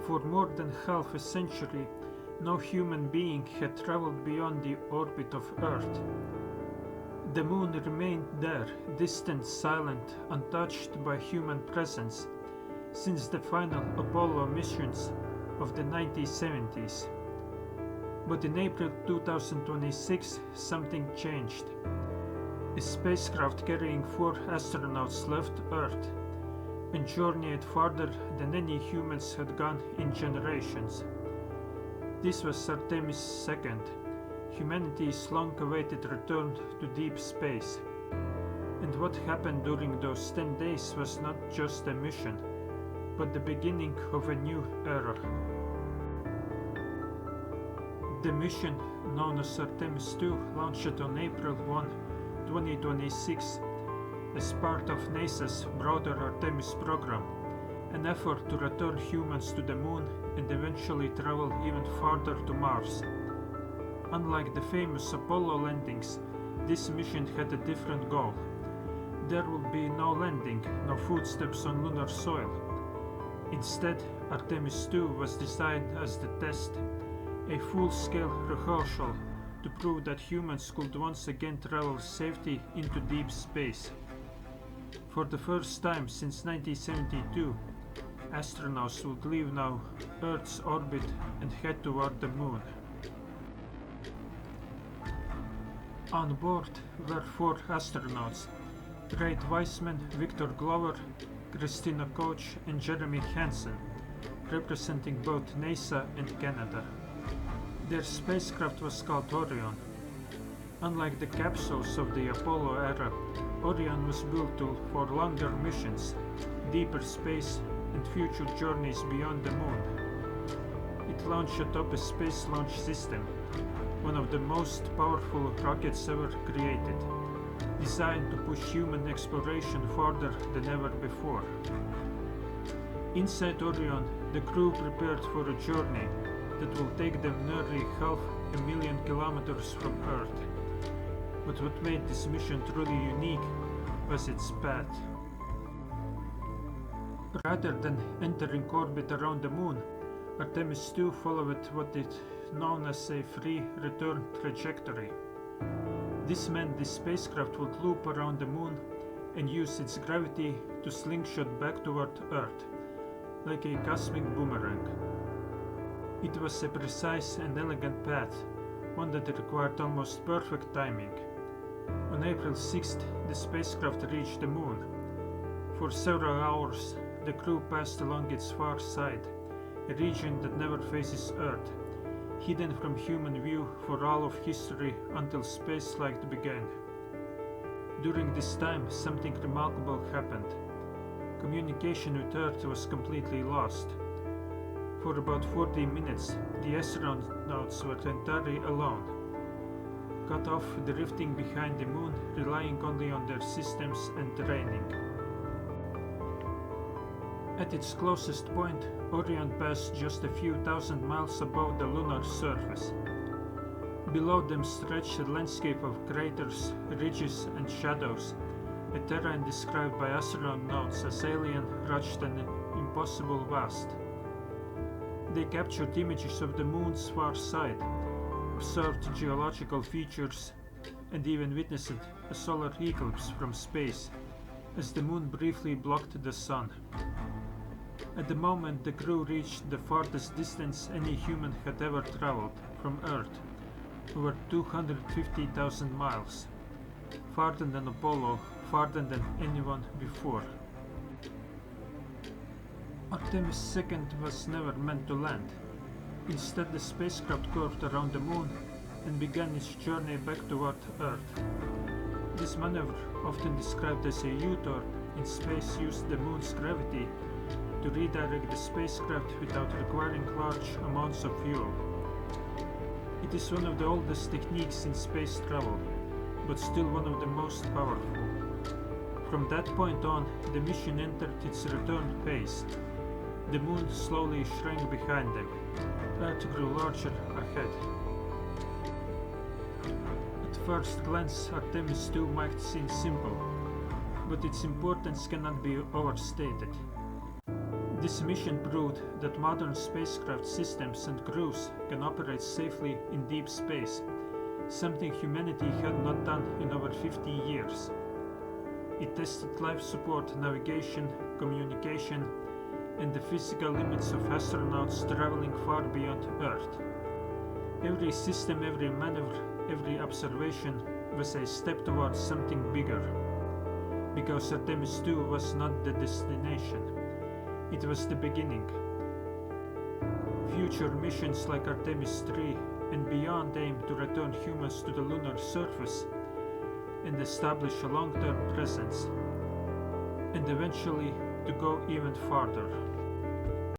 For more than half a century, no human being had traveled beyond the orbit of Earth. The moon remained there, distant, silent, untouched by human presence, since the final Apollo missions of the 1970s. But in April 2026, something changed. A spacecraft carrying 4 astronauts left Earth and journeyed farther than any humans had gone in generations. This was Artemis II, humanity's long-awaited return to deep space. And what happened during those 10 days was not just a mission, but the beginning of a new era. The mission, known as Artemis II, launched on April 1, 2026, as part of NASA's broader Artemis program, an effort to return humans to the moon and eventually travel even farther to Mars. Unlike the famous Apollo landings, this mission had a different goal. There would be no landing, no footsteps on lunar soil. Instead, Artemis II was designed as the test, a full-scale rehearsal to prove that humans could once again travel safely into deep space. For the first time since 1972, astronauts would leave now Earth's orbit and head toward the moon. On board were 4 astronauts: Reid Wiseman, Victor Glover, Christina Koch and Jeremy Hansen, representing both NASA and Canada. Their spacecraft was called Orion. Unlike the capsules of the Apollo era, Orion was built for longer missions, deeper space and future journeys beyond the moon. It launched atop a space launch system, one of the most powerful rockets ever created, designed to push human exploration farther than ever before. Inside Orion, the crew prepared for a journey that will take them nearly 500,000 kilometers from Earth. But what made this mission truly unique was its path. Rather than entering orbit around the moon, Artemis II followed what is known as a free return trajectory. This meant the spacecraft would loop around the moon and use its gravity to slingshot back toward Earth, like a cosmic boomerang. It was a precise and elegant path, one that required almost perfect timing. On April 6th, the spacecraft reached the moon. For several hours, the crew passed along its far side, a region that never faces Earth, hidden from human view for all of history until spaceflight began. During this time, something remarkable happened. Communication with Earth was completely lost. For about 40 minutes, the astronauts were entirely alone, cut off, drifting behind the moon, relying only on their systems and training. At its closest point, Orion passed just a few thousand miles above the lunar surface. Below them stretched a landscape of craters, ridges, and shadows, a terrain described by astronauts as alien, rugged, and impossible vast. They captured images of the moon's far side, observed geological features, and even witnessed a solar eclipse from space, as the moon briefly blocked the sun. At the moment, the crew reached the farthest distance any human had ever traveled from Earth, over 250,000 miles, farther than Apollo, farther than anyone before. Artemis II was never meant to land. Instead, the spacecraft curved around the moon and began its journey back toward Earth. This maneuver, often described as a U-turn in space, used the moon's gravity to redirect the spacecraft without requiring large amounts of fuel. It is one of the oldest techniques in space travel, but still one of the most powerful. From that point on, the mission entered its return phase. The moon slowly shrank behind them. Earth grew larger ahead. At first glance, Artemis II might seem simple, but its importance cannot be overstated. This mission proved that modern spacecraft systems and crews can operate safely in deep space, something humanity had not done in over 50 years. It tested life support, navigation, communication, and the physical limits of astronauts traveling far beyond Earth. Every system, every maneuver, every observation was a step towards something bigger. Because Artemis II was not the destination, it was the beginning. Future missions like Artemis III and beyond aim to return humans to the lunar surface and establish a long-term presence, and eventually to go even farther.